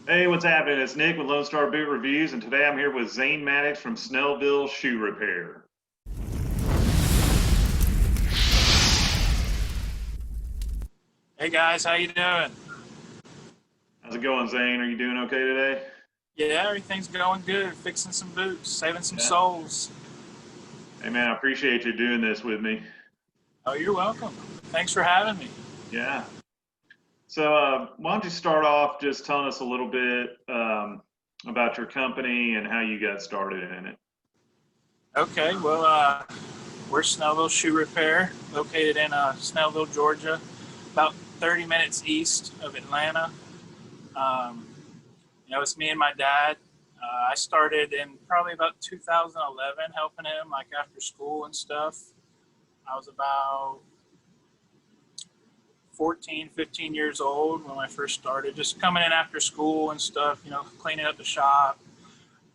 Hey, what's happening? It's Nick with Lone Star Boot Reviews, and today I'm here with Zane Maddox from Snellville Shoe Repair. Hey guys, how you doing? How's it going, Zane? Are you doing okay today? Yeah, everything's going good. Fixing some boots, saving some Yeah. souls. Hey, man, I appreciate you doing this with me. Oh, you're welcome. Thanks for having me. Yeah. So, why don't you start off just telling us a little bit about your company and how you got started in it? Okay, well, we're Snellville Shoe Repair, located in Snellville, Georgia, about 30 minutes east of Atlanta. Um, it's me and my dad. I started in probably about 2011, helping him like after school and stuff. I was about 14, 15 years old when I first started, just coming in after school and stuff, cleaning up the shop.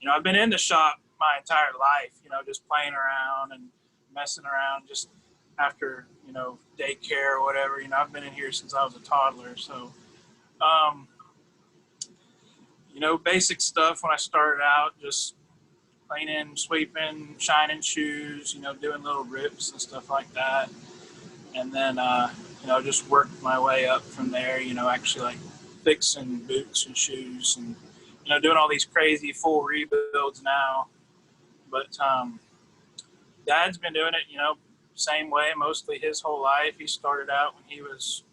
I've been in the shop my entire life, just playing around and messing around just after, daycare or whatever. I've been in here since I was a toddler. So, um, basic stuff when I started out, just cleaning, sweeping, shining shoes, doing little rips and stuff like that. And then, just worked my way up from there, actually like fixing boots and shoes and, doing all these crazy full rebuilds now. But Dad's been doing it, same way, mostly his whole life. He started out when he was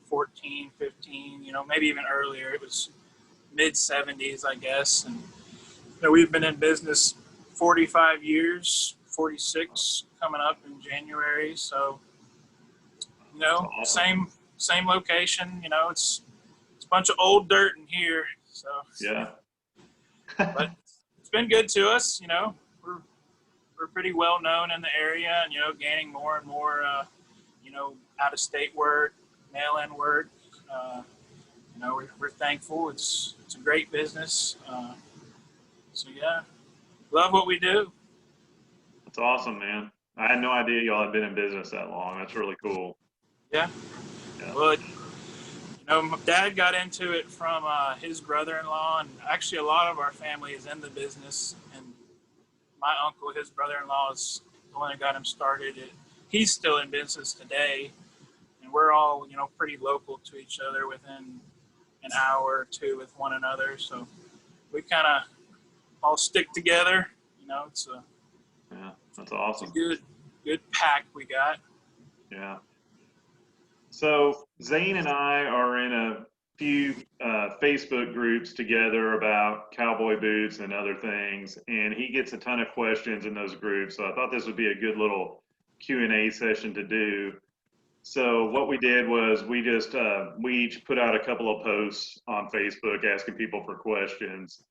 14, 15, maybe even earlier. It was mid 70s, I guess. And, we've been in business 45 years, 46 coming up in January. So, That's awesome. same location. It's a bunch of old dirt in here. So Yeah. but it's been good to us. We're pretty well known in the area, and gaining more and more out of state work, mail in work. Uh, we're thankful. It's a great business. So yeah, love what we do. That's awesome, man. I had no idea y'all had been in business that long. That's really cool. Yeah. Yeah. Well, my dad got into it from his brother-in-law, and actually a lot of our family is in the business. And my uncle, his brother-in-law, is the one that got him started. He's still in business today, and we're all, pretty local to each other, within an hour or two with one another. So we kind of all stick together. Yeah. That's It's a awesome. good pack we got. Yeah. So Zane and I are in a few Facebook groups together about cowboy boots and other things, and he gets a ton of questions in those groups. So I thought this would be a good little Q&A session to do. So what we did was we each put out a couple of posts on Facebook asking people for questions,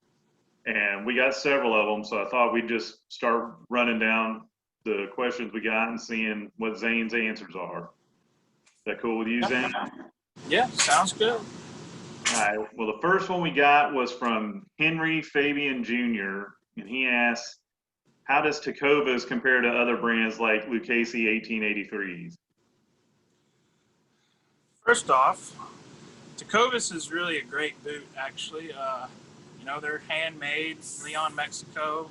and we got several of them. So I thought we'd just start running down the questions we got and seeing what Zane's answers are. Is that cool with you, Zane? Yeah, sounds good. All right. Well, the first one we got was from Henry Fabian Jr., and he asks, "How does Tecovas compare to other brands like Lucchese 1883s?" First off, Tecovas is really a great boot, actually. They're handmade, Leon, Mexico.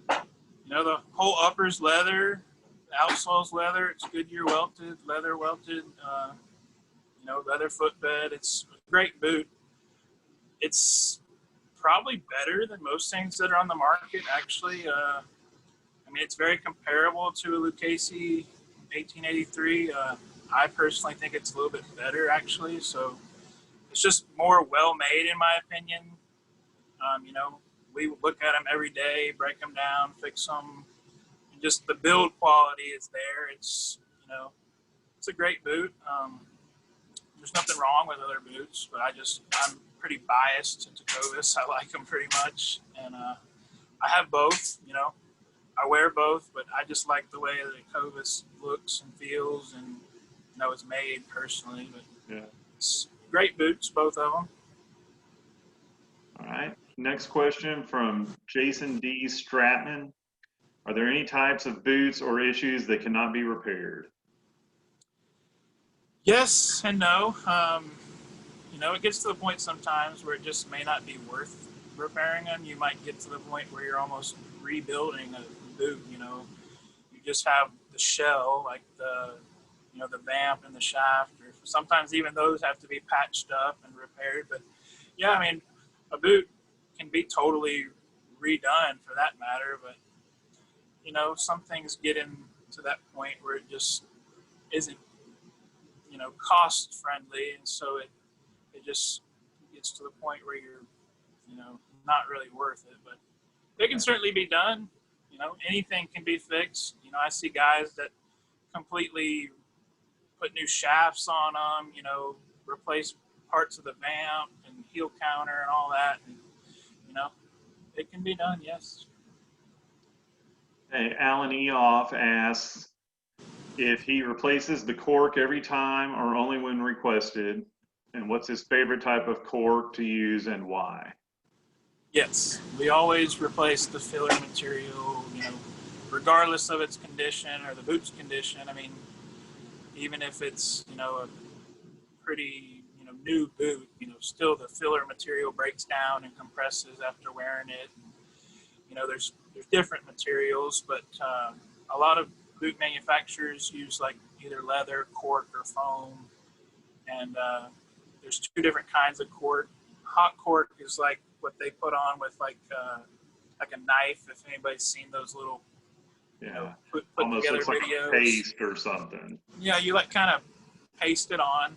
The whole upper's leather, the outsole's leather. It's Goodyear welted, leather welted. Leather footbed. It's a great boot. It's probably better than most things that are on the market, actually. It's very comparable to a Lucchese 1883. I personally think it's a little bit better, actually. So it's just more well made, in my opinion. We look at them every day, break them down, fix them. And just the build quality is there. It's a great boot. There's nothing wrong with other boots, but I'm pretty biased to Tecovas. I like them pretty much, and I have both. I wear both, but I just like the way that Tecovas looks and feels, and it's made personally. But Yeah. it's great boots, both of them. All right. Next question from Jason D. Stratman. Are there any types of boots or issues that cannot be repaired? Yes and no. you know, it gets to the point sometimes where it just may not be worth repairing them. You might get to the point where you're almost rebuilding a boot, you know. You just have the shell, like the, you know, the vamp and the shaft, or sometimes even those have to be patched up and repaired. But yeah, I mean, a boot can be totally redone for that matter, but you know, some things get into that point where it just isn't, you know, cost friendly, and so it just gets to the point where you're, you know, not really worth it. But it can certainly be done. You know, anything can be fixed. You know, I see guys that completely put new shafts on them, you know, replace parts of the vamp and heel counter and all that. And, you know, it can be done, yes. Hey, Alan Eoff asks if he replaces the cork every time or only when requested, and what's his favorite type of cork to use and why? Yes, we always replace the filler material, you know, regardless of its condition or the boot's condition. I mean, even if it's, you know, a pretty, you know, new boot, you know, still the filler material breaks down and compresses after wearing it. You know, there's different materials, but a lot of boot manufacturers use like either leather, cork, or foam. And there's two different kinds of cork. Hot cork is like what they put on with like a knife. If anybody's seen those little, you know, put almost together looks like videos. a paste or something. Yeah, you like kind of paste it on.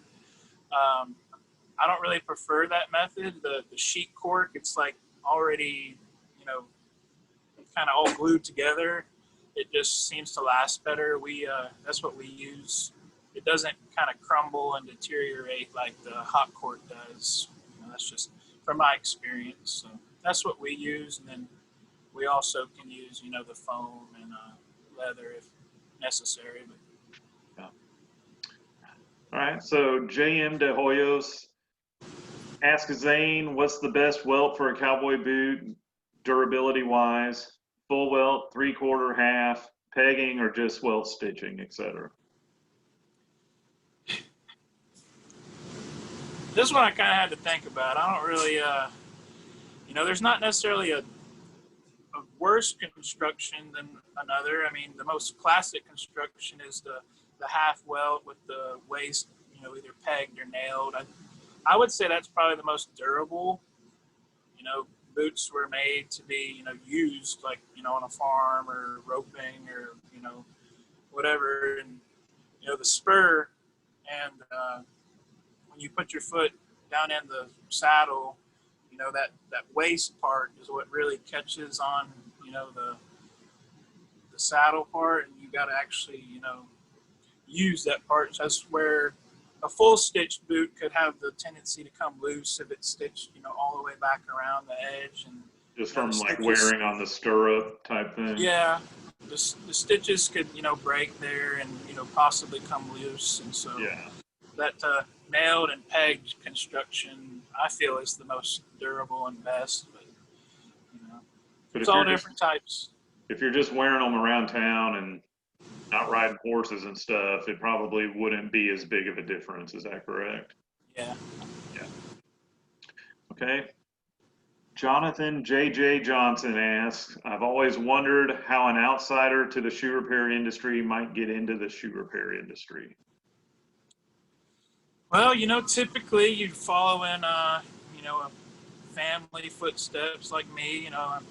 I don't really prefer that method. The sheet cork, it's like already, you know, kind of all glued together. It just seems to last better. That's what we use. It doesn't kind of crumble and deteriorate like the hot cork does. You know, that's just from my experience. So that's what we use, and then we also can use, you know, the foam and leather if necessary. But Yeah. All right, so JM De Hoyos asks Zane, what's the best welt for a cowboy boot, durability wise? Full welt, 3/4, half, pegging, or just welt stitching, etc. this one I kind of had to think about. I don't really, you know, there's not necessarily a worse construction than another. I mean, the most classic construction is the half welt with the waist, you know, either pegged or nailed. I would say that's probably the most durable. You know, boots were made to be, you know, used like, you know, on a farm or roping or, you know, whatever. And, you know, the spur and when you put your foot down in the saddle, you know, that waist part is what really catches on, you know, the saddle part, and you got to actually, you know, use that part. That's where a full stitched boot could have the tendency to come loose if it's stitched, you know, all the way back around the edge. And just from like wearing on the stirrup type thing. Yeah, the stitches could, you know, break there and, you know, possibly come loose. And so yeah, that nailed and pegged construction, I feel, is the most durable and best. But, you know, it's all different types. If you're just wearing them around town and not riding horses and stuff, it probably wouldn't be as big of a difference. Is that correct? Yeah. Yeah. Okay. Jonathan J.J. Johnson asks, I've always wondered how an outsider to the shoe repair industry might get into the shoe repair industry. Well, you know, typically you'd follow in, you know, a family footsteps like me. You know, I'm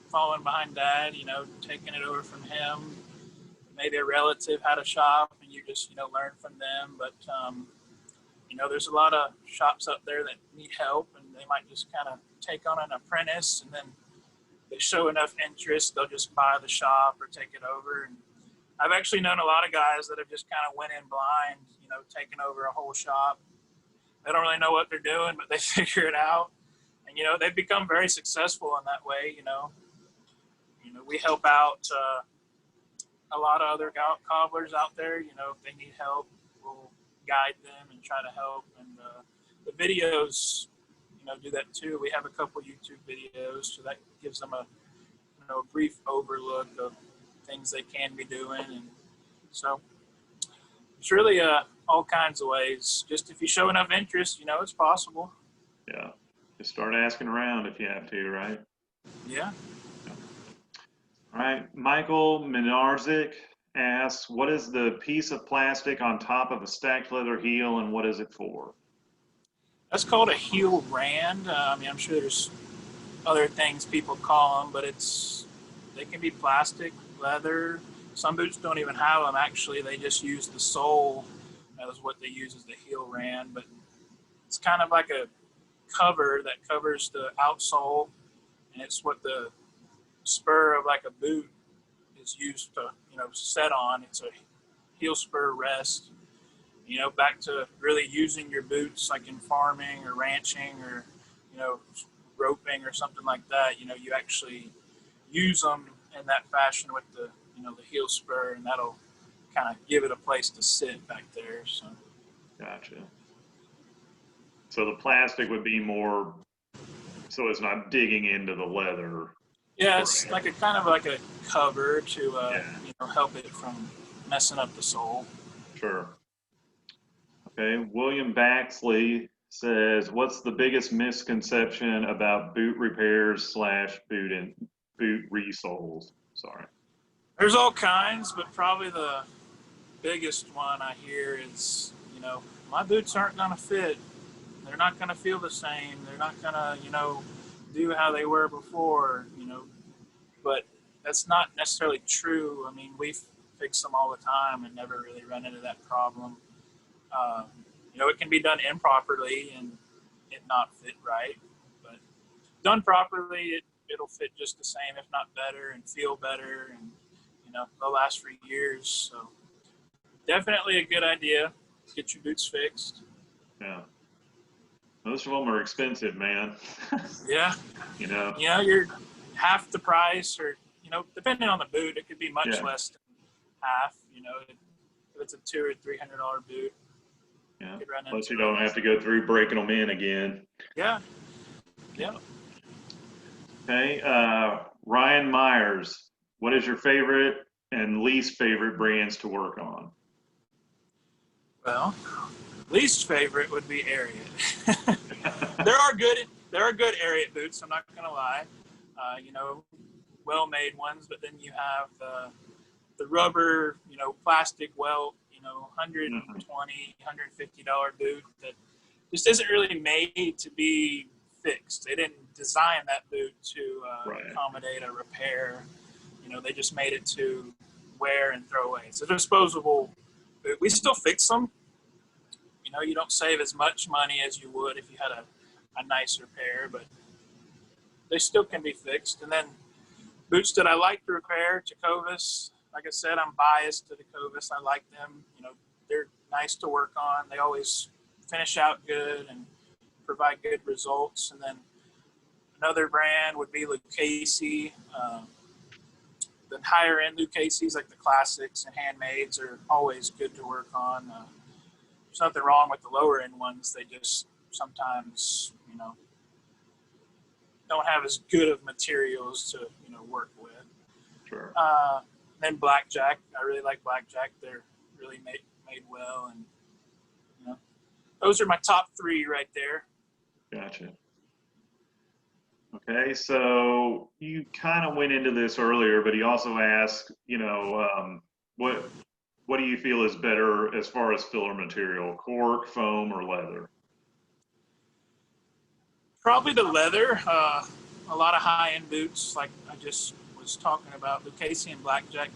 following behind Dad, you know, taking it over from him. Maybe a relative had a shop and you just, you know, learn from them. But, you know, there's a lot of shops out there that need help, and they might just kind of take on an apprentice, and then they show enough interest, they'll just buy the shop or take it over. And I've actually known a lot of guys that have just kind of went in blind, you know, taking over a whole shop. They don't really know what they're doing, but they figure it out. And, you know, they've become very successful in that way, you know. We help out a lot of other cobblers out there. You know, if they need help, we'll guide them and try to help. And the videos, you know, do that too. We have a couple YouTube videos, so that gives them a, you know, a brief overlook of things they can be doing. And so it's really all kinds of ways. Just if you show enough interest, you know, it's possible. Yeah. Just start asking around if you have to, right? Yeah. All right. Michael Minarzik asks, what is the piece of plastic on top of a stacked leather heel and what is it for? That's called a heel rand. I mean, I'm sure there's other things people call them, but they can be plastic, leather. Some boots don't even have them. Actually, they just use the sole as what they use as the heel rand. But it's kind of like a cover that covers the outsole, and it's what the spur of like a boot is used to, you know, set on. It's a heel spur rest. You know, back to really using your boots like in farming or ranching or, you know, roping or something like that. You know, you actually use them in that fashion with the, you know, the heel spur, and that'll kind of give it a place to sit back there. So. Gotcha. So the plastic would be more, so it's not digging into the leather. Yeah, it's like a kind of like a cover to, Yeah. you know, help it from messing up the sole. Sure. Okay. William Baxley says, what's the biggest misconception about boot repairs / boot resoles? Sorry. There's all kinds, but probably the biggest one I hear is, you know, my boots aren't going to fit. They're not going to feel the same. They're not going to, you know, do how they were before, you know. But that's not necessarily true. I mean, we fix them all the time and never really run into that problem. You know, it can be done improperly and it not fit right. But done properly, it'll fit just the same, if not better, and feel better. And, you know, they'll last for years. So definitely a good idea. Get your boots fixed. Yeah. Most of them are expensive, man. Yeah. You know? You know, you're half the price, or, you know, depending on the boot, it could be much Yeah. less than half. You know, if it's a $200 or $300 boot. Yeah. You run Plus into you don't have to go through breaking them in again. Yeah. Yeah. Okay. Ryan Myers, what is your favorite and least favorite brands to work on? Well, least favorite would be Ariat. There are good Ariat boots. I'm not gonna lie. You know, well-made ones, but then you have the rubber, you know, plastic welt, you know, $120, $150 boot that just isn't really made to be fixed. They didn't design that boot to accommodate a repair. You know, they just made it to wear and throw away. It's a disposable boot. We still fix them. You know, you don't save as much money as you would if you had a nicer pair, but they still can be fixed. And then boots that I like to repair, Tecovas. Like I said, I'm biased to Tecovas. I like them. You know, they're nice to work on. They always finish out good and provide good results. And then another brand would be Lucchese. The higher end Lucchese's, like the classics and handmades, are always good to work on. There's nothing wrong with the lower end ones. They just sometimes, you know, don't have as good of materials to, you know, work with. Sure. Then Blackjack. I really like Blackjack. They're really made well, and, you know, those are my top three right there. Gotcha. Okay, so you kind of went into this earlier, but he also asked, you know, what do you feel is better as far as filler material, cork, foam, or leather? Probably the leather. A lot of high-end boots, like I just was talking about, Lucchese and Blackjack,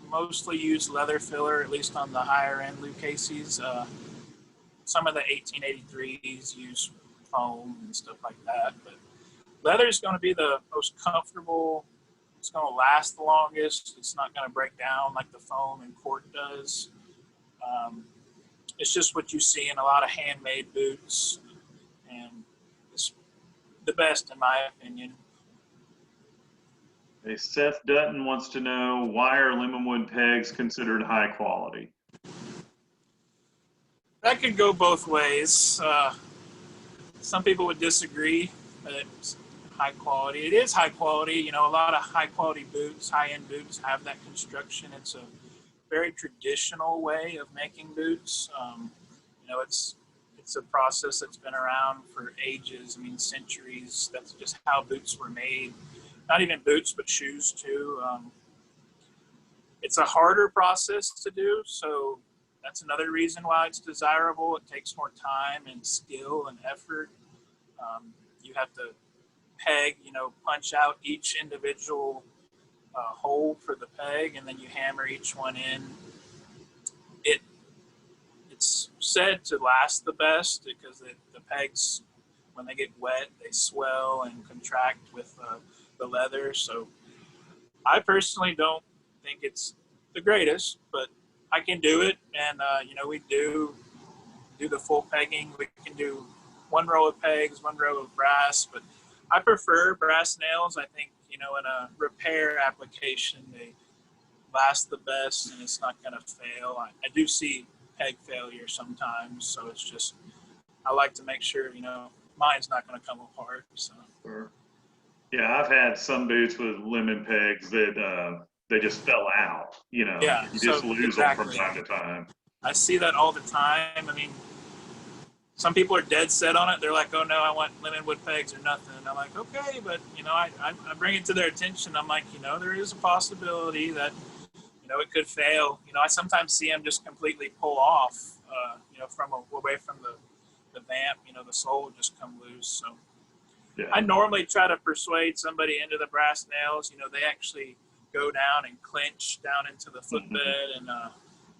mostly use leather filler, at least on the higher-end Lucchese's. Some of the 1883s use foam and stuff like that, but leather is going to be the most comfortable. It's going to last the longest. It's not going to break down like the foam and cork does. It's just what you see in a lot of handmade boots, and it's the best in my opinion. Okay, Seth Dutton wants to know, why are lemonwood pegs considered high quality? That could go both ways. Some people would disagree that it's high quality. It is high quality. You know, a lot of high quality boots, high end boots have that construction. It's a very traditional way of making boots. You know, it's a process that's been around for ages. I mean, centuries. That's just how boots were made. Not even boots, but shoes too. It's a harder process to do, so that's another reason why it's desirable. It takes more time and skill and effort. You have to peg, you know, punch out each individual hole for the peg, and then you hammer each one in. It's said to last the best because the pegs, when they get wet, they swell and contract with the leather. So I personally don't think it's the greatest, but I can do it. And, you know, we do the full pegging. We can do one row of pegs, one row of brass, but I prefer brass nails. I think, you know, in a repair application, they last the best and it's not going to fail. I do see peg failure sometimes, so it's just, I like to make sure, you know, mine's not going to come apart. So. Sure. Yeah, I've had some boots with lemon pegs that they just fell out. You know, Yeah, you just lose exactly. them from time to time. I see that all the time. I mean, some people are dead set on it. They're like, oh no, I want lemon wood pegs or nothing. And I'm like, okay, but you know, I bring it to their attention. I'm like, you know, there is a possibility that, you know, it could fail. You know, I sometimes see them just completely pull off, you know, from away from the vamp. You know, the sole just come loose. So Yeah. I normally try to persuade somebody into the brass nails. You know, they actually go down and clinch down into the footbed and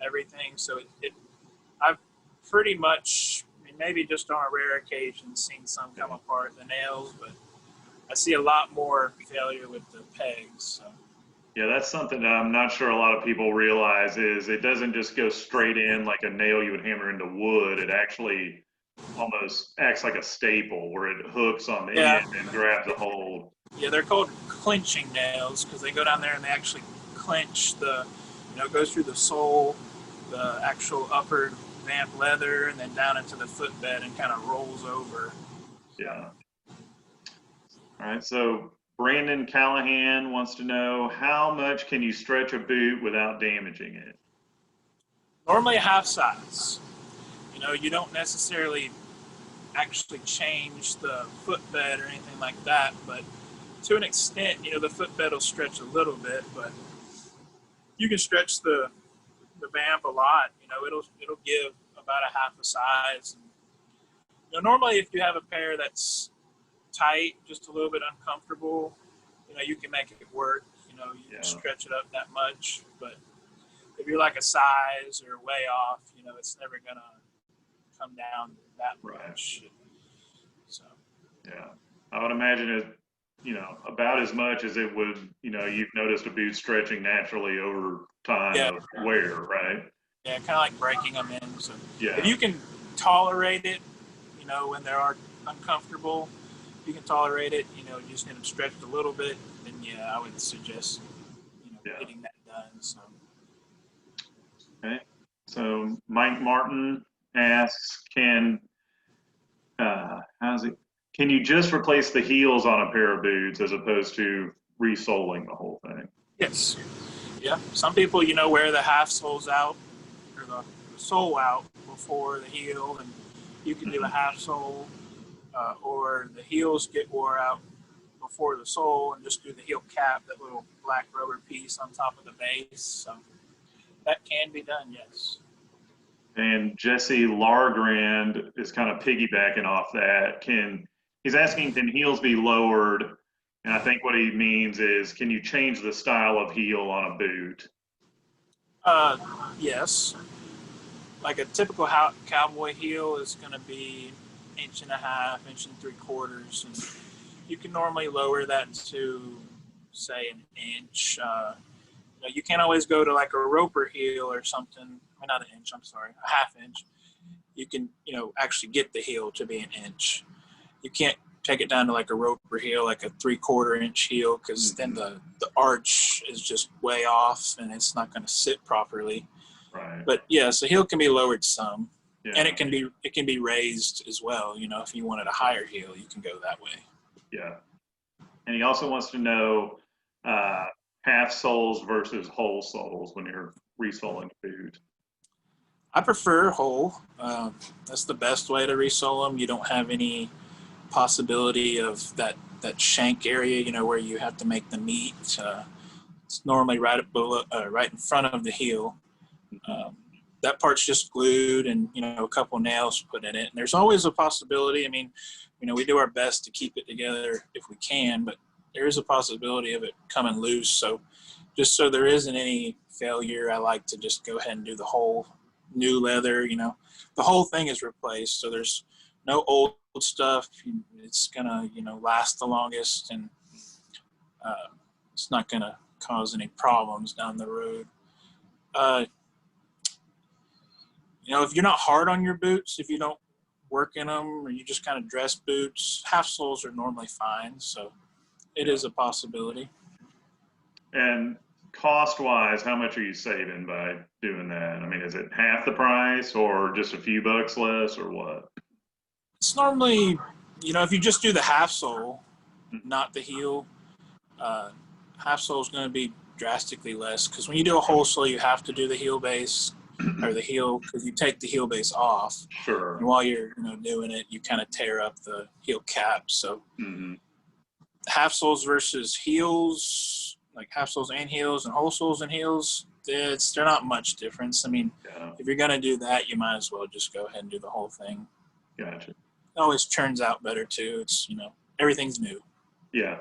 everything. So I've pretty much, I mean, maybe just on a rare occasion, seen some come apart, the nails, but I see a lot more failure with the pegs. So. Yeah, that's something that I'm not sure a lot of people realize is it doesn't just go straight in like a nail you would hammer into wood. It actually almost acts like a staple where it hooks on the end and grabs a hold. Yeah, they're called clinching nails because they go down there and they actually clinch you know, it goes through the sole, the actual upper vamp leather, and then down into the footbed and kind of rolls over. Yeah. All right, so Brandon Callahan wants to know how much can you stretch a boot without damaging it? Normally a half size. You know, you don't necessarily actually change the footbed or anything like that, but to an extent, you know, the footbed will stretch a little bit, but you can stretch the vamp a lot. You know, it'll give about a half a size. You know, normally if you have a pair that's tight, just a little bit uncomfortable, you know, you can make it work. You know, you can stretch it up that much, but if you're like a size or way off, you know, it's never gonna come down that much. So. Yeah, I would imagine it, you know, about as much as it would, you know, you've noticed a boot stretching naturally over time of wear, right? Yeah, kind of like breaking them in. So yeah. If you can tolerate it, you know, when they are uncomfortable, if you can tolerate it, you know, you just need them stretched a little bit, then yeah, I would suggest, you know, getting that done. So. Okay. So Mike Martin asks, can you just replace the heels on a pair of boots as opposed to resoling the whole thing? Yes. Yeah. Some people, you know, wear the half soles out or the sole out before the heel, and you can do a half sole, or the heels get wore out before the sole and just do the heel cap, that little black rubber piece on top of the base. So that can be done, yes. And Jesse Largrand is kind of piggybacking off that. He's asking, can heels be lowered? And I think what he means is, can you change the style of heel on a boot? Yes. Like a typical cowboy heel is going to be 1.5 inches, 1 3/4, and you can normally lower that to, say, 1 inch. You know, you can't always go to like a roper heel or something. I mean, not 1 inch, I'm sorry, a 1/2 inch. You can, you know, actually get the heel to be 1 inch. You can't take it down to like a roper heel, like a 3/4 inch heel, because then the arch is just way off and it's not going to sit properly. Right. But yeah, so heel can be lowered some, and it can be raised as well. You know, if you wanted a higher heel, you can go that way. Yeah. And he also wants to know half soles versus whole soles when you're resoling boot? I prefer whole. That's the best way to resole them. You don't have any possibility of that shank area, where you have to make the meet. It's normally right below, right in front of the heel. That part's just glued and, a couple nails put in it. And there's always a possibility. I mean, we do our best to keep it together if we can, but there is a possibility of it coming loose. So just so there isn't any failure, I like to just go ahead and do the whole new leather. The whole thing is replaced. So there's no old stuff. It's going to, last the longest, and it's not going to cause any problems down the road. If you're not hard on your boots, if you don't work in them or you just kind of dress boots, half soles are normally fine. So it is a possibility. And cost-wise, how much are you saving by doing that? I mean, is it half the price or just a few bucks less or what? It's normally, if you just do the half sole, not the heel, half sole is going to be drastically less, because when you do a whole sole, you have to do the heel base or the heel, because you take the heel base off. Sure. And while you're doing it, you kind of tear up the heel cap. So half soles versus heels, like half soles and heels and whole soles and heels, they're not much difference. I mean, if you're going to do that, you might as well just go ahead and do the whole thing. Gotcha. It always turns out better too. It's, everything's new. Yeah.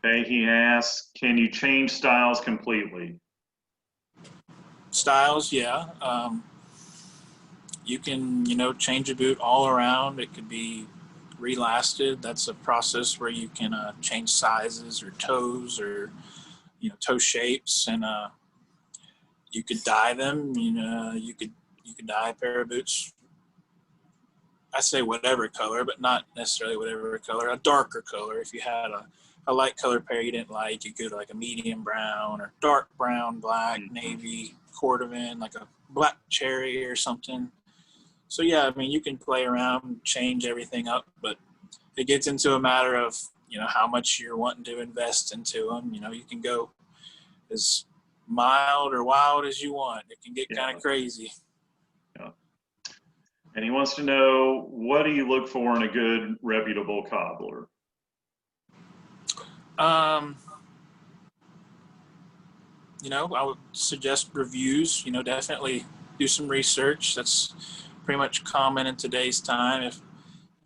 Okay, he asks, can you change styles completely? Styles, yeah. You can, change a boot all around. It could be relasted. That's a process where you can change sizes or toes or, toe shapes, and you could dye them. You could dye a pair of boots. I say whatever color, but not necessarily whatever color. A darker color. If you had a light color pair you didn't like, you could like a medium brown or dark brown, black, navy, cordovan, like a black cherry or something. So yeah, I mean, you can play around and change everything up, but it gets into a matter of, how much you're wanting to invest into them. You can go as mild or wild as you want. It can get kind of crazy. Yeah. And he wants to know, what do you look for in a good, reputable cobbler? I would suggest reviews. Definitely do some research. That's pretty much common in today's time. If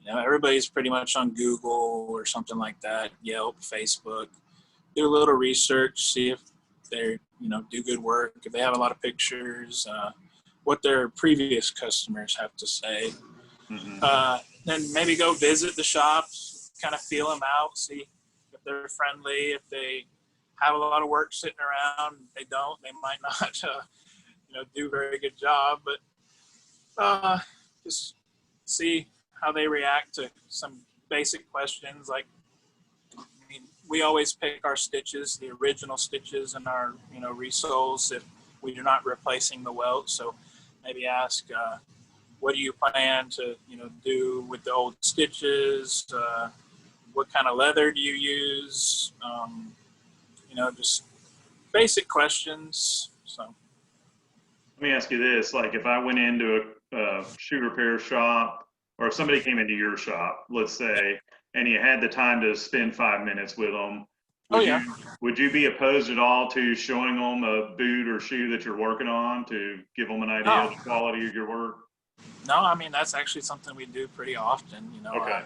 everybody's pretty much on Google or something like that, Yelp, Facebook. Do a little research, see if they do good work, if they have a lot of pictures, what their previous customers have to say. Then maybe go visit the shops, kind of feel them out, see if they're friendly, if they have a lot of work sitting around. If they don't, they might not do a very good job, but just see how they react to some basic questions. Like, we always pick our stitches, the original stitches, and our resoles if we are not replacing the welt. So maybe ask, what do you plan to do with the old stitches? What kind of leather do you use? Just basic questions. So let me ask you this: like, if I went into a shoe repair shop, or if somebody came into your shop, let's say, and you had the time to spend 5 minutes with them, would you be opposed at all to showing them a boot or shoe that you're working on to give them an idea of the quality of your work? No, I mean, that's actually something we do pretty often. Okay.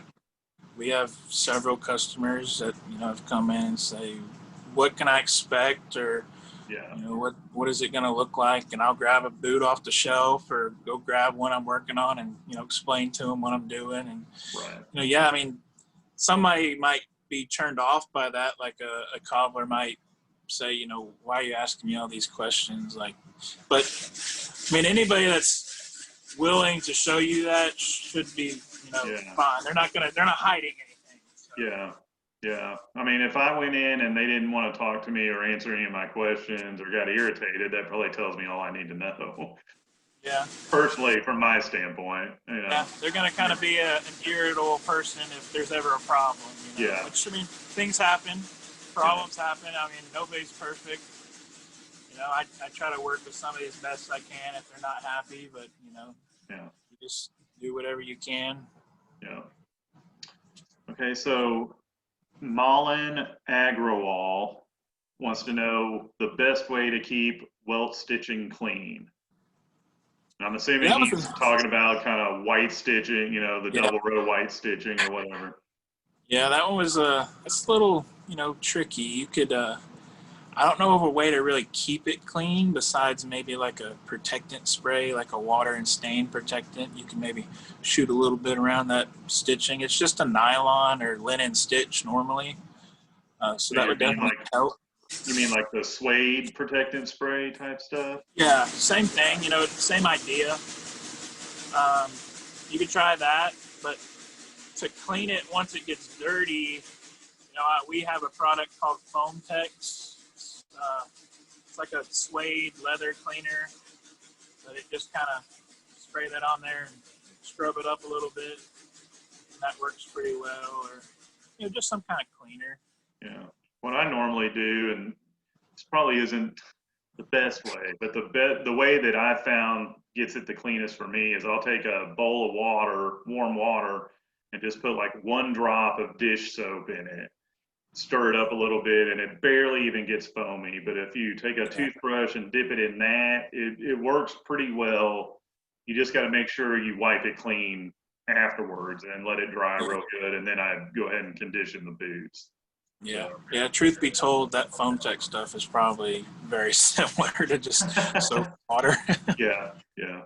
We have several customers that have come in and say, what can I expect, or what is it going to look like? And I'll grab a boot off the shelf or go grab one I'm working on and explain to them what I'm doing. And I mean, somebody might be turned off by that, like a cobbler might say, why are you asking me all these questions? But I mean, anybody that's willing to show you that should be fine. They're not hiding anything. So. Yeah. I mean, if I went in and they didn't want to talk to me or answer any of my questions or got irritated, that probably tells me all I need to know. Yeah. Personally, from my standpoint. Yeah, they're going to kind of be an irritable person if there's ever a problem. Which, I mean, things happen. Problems happen. I mean, nobody's perfect. I try to work with somebody as best I can if they're not happy, but Yeah. you just do whatever you can. Yeah. Okay, so Malin Agrawal wants to know the best way to keep welt stitching clean. I'm assuming Yeah, he's talking about kind of white stitching, the yeah, double row white stitching or whatever. yeah. That one was it's a little tricky. You could I don't know of a way to really keep it clean besides maybe like a protectant spray, like a water and stain protectant. You can maybe shoot a little bit around that stitching. It's just a nylon or linen stitch normally, so that would definitely help. You mean like the suede protectant spray type stuff? Yeah, same thing. Same idea. You could try that, but to clean it once it gets dirty, we have a product called Foam Tex. It's like a suede leather cleaner, but it just kind of spray that on there and scrub it up a little bit. And that works pretty well, or just some kind of cleaner. Yeah. What I normally do, and this probably isn't the best way, but the way that I found gets it the cleanest for me is I'll take a bowl of water, warm water, and just put like 1 drop of dish soap in it. Stir it up a little bit, and it barely even gets foamy. But if you take a toothbrush and dip it in that, it works pretty well. You just got to make sure you wipe it clean afterwards and let it dry real good, and then I go ahead and condition the boots. Yeah, yeah. Truth be told, that Foam Tech stuff is probably very similar to just soap water. Yeah, yeah.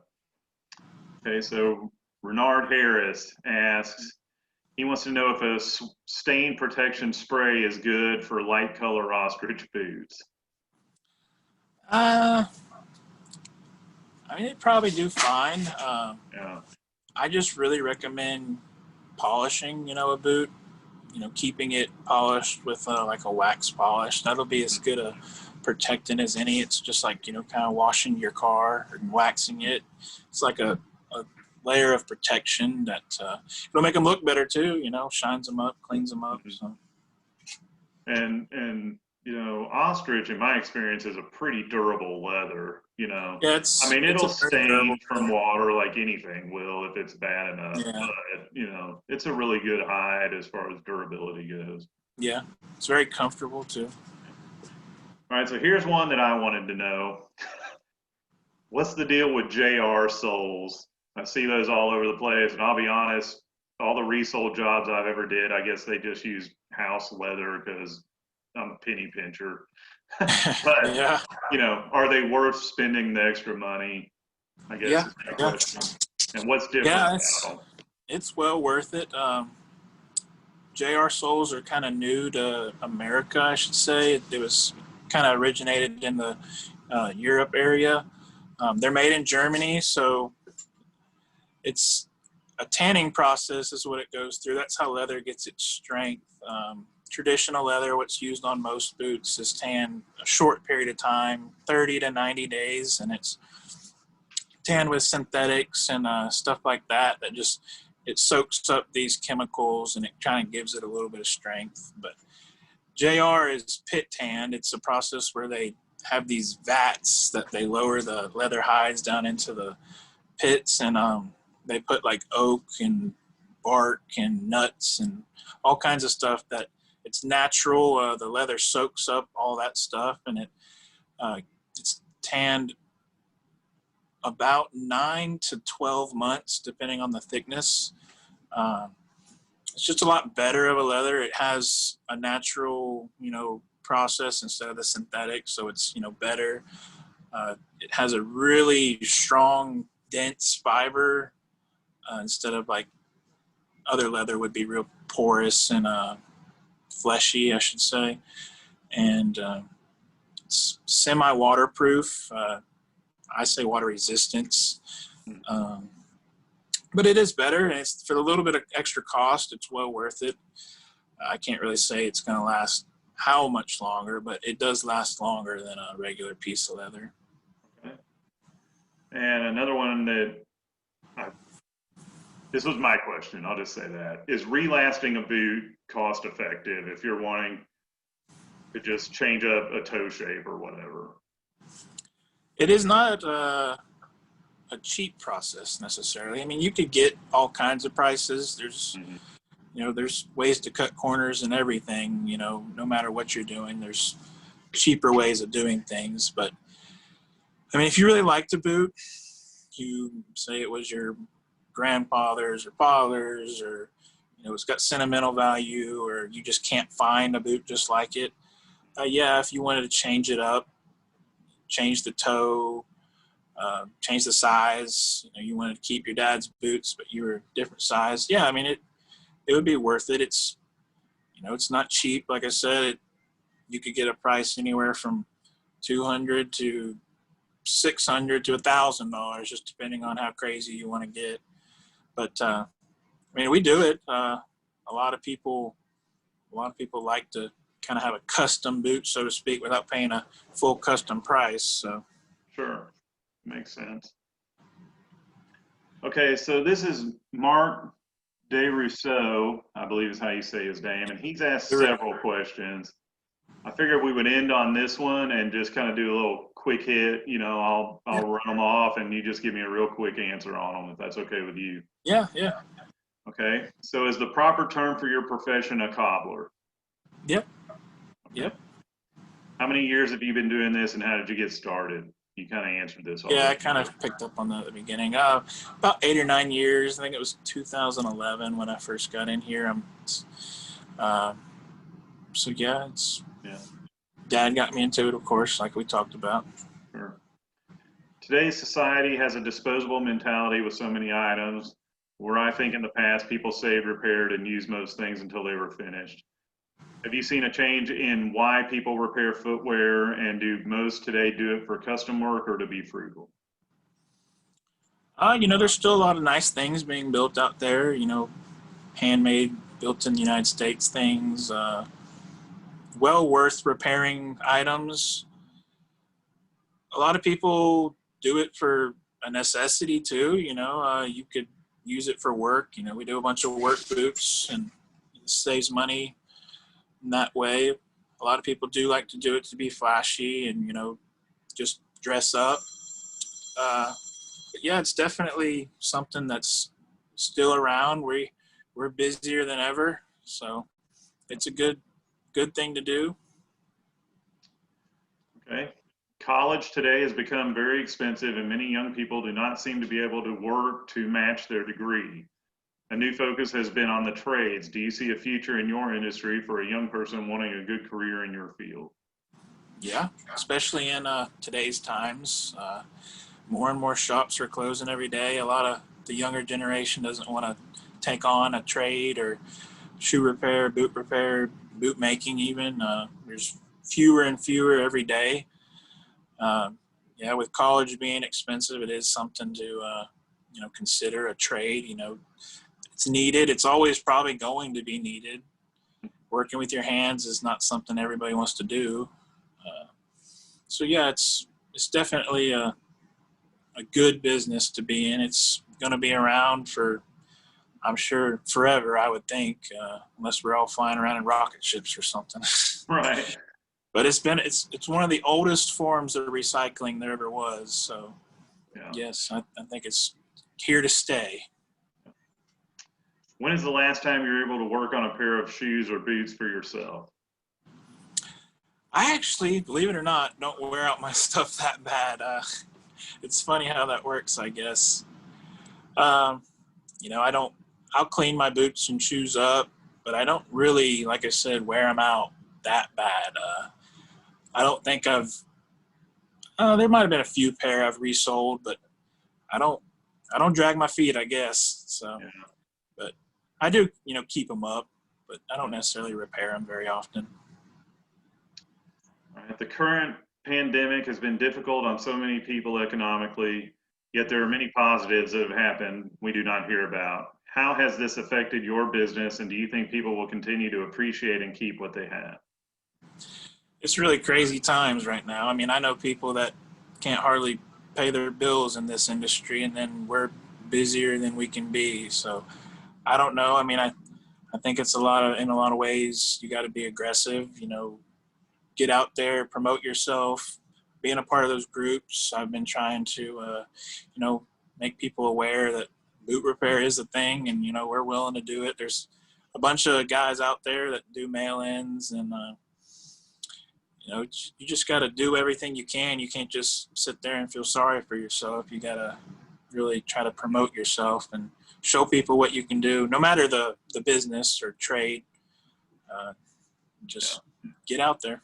Okay, so Renard Harris asks, he wants to know if a stain protection spray is good for light color ostrich boots. I mean, it probably do fine. Yeah. I just really recommend polishing, a boot. Keeping it polished with like a wax polish. That'll be as good a protectant as any. It's just like, kind of washing your car and waxing it. It's like a layer of protection that it'll make them look better too, shines them up, cleans them up. So. And ostrich, in my experience, is a pretty durable leather. Yeah, it'll stain from water like anything will if it's bad enough. Yeah. But it's a really good hide as far as durability goes. Yeah, it's very comfortable too. All right, so here's one that I wanted to know. What's the deal with JR soles? I see those all over the place, and I'll be honest, all the resole jobs I've ever did, I guess they just use house leather because I'm a penny pincher. But yeah. Are they worth spending the extra money? I guess Yeah. is my question. And what's different about them? It's well worth it. JR soles are kind of new to America, I should say. It was kind of originated in the Europe area. They're made in Germany, so it's a tanning process is what it goes through. That's how leather gets its strength. Traditional leather, what's used on most boots, is tanned a short period of time, 30 to 90 days, and it's tanned with synthetics and stuff like that just it soaks up these chemicals and it kind of gives it a little bit of strength. But JR is pit tanned. It's a process where they have these vats that they lower the leather hides down into the pits, and they put like oak and bark and nuts and all kinds of stuff that it's natural. The leather soaks up all that stuff, and it's tanned about 9 to 12 months, depending on the thickness. It's just a lot better of a leather. It has a natural, process instead of the synthetic, so it's, better. It has a really strong, dense fiber instead of like other leather would be real porous and fleshy, I should say. And it's semi-waterproof. I say water resistance. But it is better, and it's for a little bit of extra cost. It's well worth it. I can't really say it's going to last how much longer, but it does last longer than a regular piece of leather. Okay. And another one this was my question, I'll just say that. Is relasting a boot cost effective if you're wanting to just change up a toe shape or whatever? It is not a cheap process necessarily. I mean, you could get all kinds of prices. There's, Mhm. there's ways to cut corners and everything, no matter what you're doing, there's cheaper ways of doing things. But I mean, if you really like to boot, you say it was your grandfather's or father's, or, it's got sentimental value, or you just can't find a boot just like it. Yeah, if you wanted to change it up, change the toe, change the size, you wanted to keep your dad's boots, but you were a different size. Yeah, I mean, it would be worth it. It's, it's not cheap. Like I said, you could get a price anywhere from 200 to 600 to $1,000, just depending on how crazy you want to get. But I mean, we do it. A lot of people like to kind of have a custom boot, so to speak, without paying a full custom price. So Sure, makes sense. Okay, so this is Mark DeRousseau, I believe is how you say his name, and he's asked several questions. I figured we would end on this one and just kind of do a little quick hit. I'll run them off, and you just give me a real quick answer on them, if that's okay with you. Yeah. Okay. So, is the proper term for your profession a cobbler? Yep. Okay. Yep. How many years have you been doing this, and how did you get started? You kind of answered this already. Yeah, I kind of picked up on that at the beginning. About 8 or 9 years. I think it was 2011 when I first got in here. So yeah, Dad got me into it, of course, like we talked about. Sure. Today's society has a disposable mentality with so many items, where I think in the past people saved, repaired, and used most things until they were finished. Have you seen a change in why people repair footwear, and do most today do it for custom work or to be frugal? There's still a lot of nice things being built out there, handmade, built in the United States things, well worth repairing items. A lot of people do it for a necessity too. You could use it for work. We do a bunch of work boots, and it saves money in that way. A lot of people do like to do it to be flashy and, just dress up. But yeah, it's definitely something that's still around. We're busier than ever, so it's a good thing to do. Okay. College today has become very expensive, and many young people do not seem to be able to work to match their degree. A new focus has been on the trades. Do you see a future in your industry for a young person wanting a good career in your field? Yeah, especially in today's times. More and more shops are closing every day. A lot of the younger generation doesn't want to take on a trade or shoe repair, boot making even. There's fewer and fewer every day. Yeah, with college being expensive, it is something to consider a trade. It's needed. It's always probably going to be needed. Working with your hands is not something everybody wants to do. So yeah, it's definitely a good business to be in. It's going to be around for, I'm sure, forever, I would think, unless we're all flying around in rocket ships or something. Right. But it's one of the oldest forms of recycling there ever was. So Yeah. yes, I think it's here to stay. When is the last time you were able to work on a pair of shoes or boots for yourself? I actually, believe it or not, don't wear out my stuff that bad. It's funny how that works, I guess. I'll clean my boots and shoes up, but I don't really, like I said, wear them out that bad. I don't think there might have been a few pair I've resold, but I don't drag my feet, I guess. So, Yeah. but I do, keep them up, but I don't necessarily repair them very often. All right. The current pandemic has been difficult on so many people economically, yet there are many positives that have happened we do not hear about. How has this affected your business, and do you think people will continue to appreciate and keep what they have? It's really crazy times right now. I mean, I know people that can't hardly pay their bills in this industry, and then we're busier than we can be. So I don't know. I mean, I think it's in a lot of ways, you got to be aggressive, get out there, promote yourself, being a part of those groups, I've been trying to, you know, make people aware that boot repair is a thing, and, you know, we're willing to do it. There's a bunch of guys out there that do mail-ins, and, you know, you just got to do everything you can. You can't just sit there and feel sorry for yourself. You got to really try to promote yourself and show people what you can do, no matter the business or trade. Just get out there.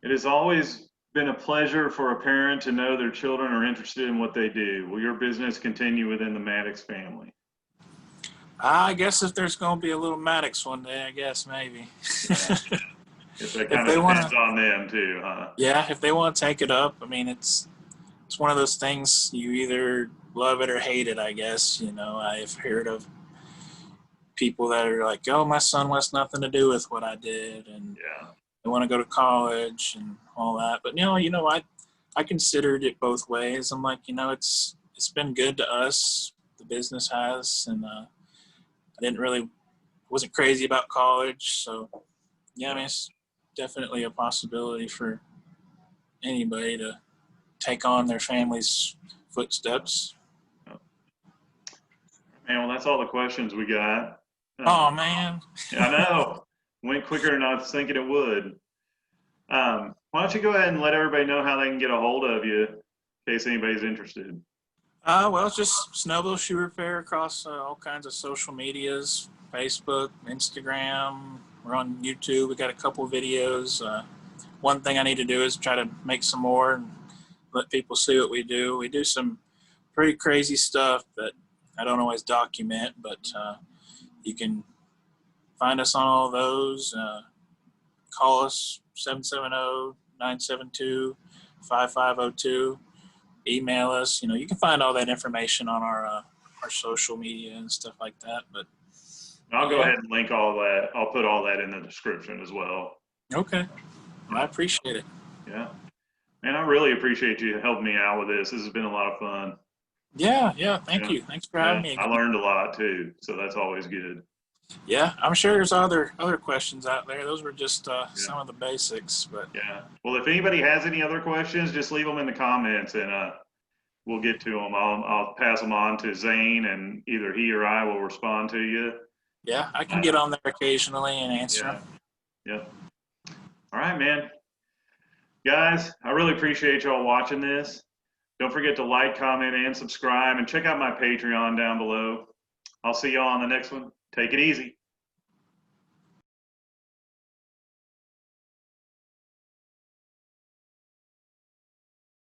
It has always been a pleasure for a parent to know their children are interested in what they do. Will your business continue within the Maddox family? I guess if there's going to be a little Maddox one day, I guess maybe. If that kind of depends on them too, huh? Yeah, if they want to take it up, I mean, it's one of those things, you either love it or hate it, I guess. You know, I've heard of people that are like, oh, my son wants nothing to do with what I did, and they want to go to college and all that. But, you know, I considered it both ways. I'm like, you know, it's been good to us, the business has, and I wasn't crazy about college. So, yeah, I mean, it's definitely a possibility for anybody to take on their family's footsteps. Man, well, that's all the questions we got. Oh, man. I know. Went quicker than I was thinking it would. Why don't you go ahead and let everybody know how they can get a hold of you in case anybody's interested. Well, it's just Snellville Shoe Repair across all kinds of social medias, Facebook, Instagram. We're on YouTube. We got a couple of videos. One thing I need to do is try to make some more and let people see what we do. We do some pretty crazy stuff that I don't always document, but you can find us on all those. Call us 770-972-5502. Email us. You know, you can find all that information on our social media and stuff like that. But I'll go ahead and link all that. I'll put all that in the description as well. Okay. Well, I appreciate it. Yeah. Man, I really appreciate you helping me out with this. This has been a lot of fun. Yeah. Thank you. Thanks for having me again. I learned a lot too, so that's always good. Yeah, I'm sure there's other questions out there. Those were just some of the basics, but Well, if anybody has any other questions, just leave them in the comments, and we'll get to them. I'll pass them on to Zane, and either he or I will respond to you. Yeah, I can get on there occasionally and answer them. Yeah. All right, man. Guys, I really appreciate y'all watching this. Don't forget to like, comment, and subscribe, and check out my Patreon down below. I'll see y'all on the next one. Take it easy.